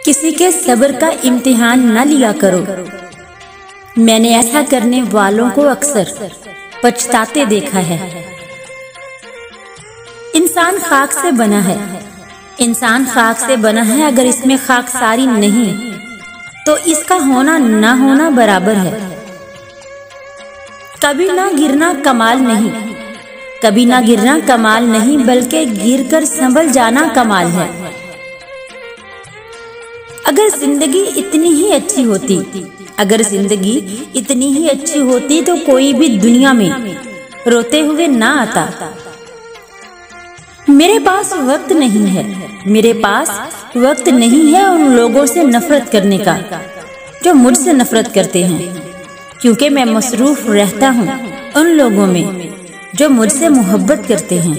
किसी के सब्र का इम्तिहान न लिया करो। मैंने ऐसा करने वालों को अक्सर पछताते देखा है। इंसान खाक से बना है, इंसान खाक से बना है। अगर इसमें खाकसारी नहीं तो इसका होना ना होना बराबर है। कभी ना गिरना कमाल नहीं, कभी ना गिरना कमाल नहीं, बल्कि गिरकर संभल जाना कमाल है। अगर जिंदगी इतनी ही अच्छी होती, अगर जिंदगी इतनी ही अच्छी होती तो कोई भी दुनिया में रोते हुए ना आता। मेरे पास वक्त नहीं है, मेरे पास वक्त नहीं है उन लोगों से नफरत करने का जो मुझसे नफरत करते हैं, क्योंकि मैं मसरूफ रहता हूँ उन लोगों में जो मुझसे मोहब्बत करते हैं।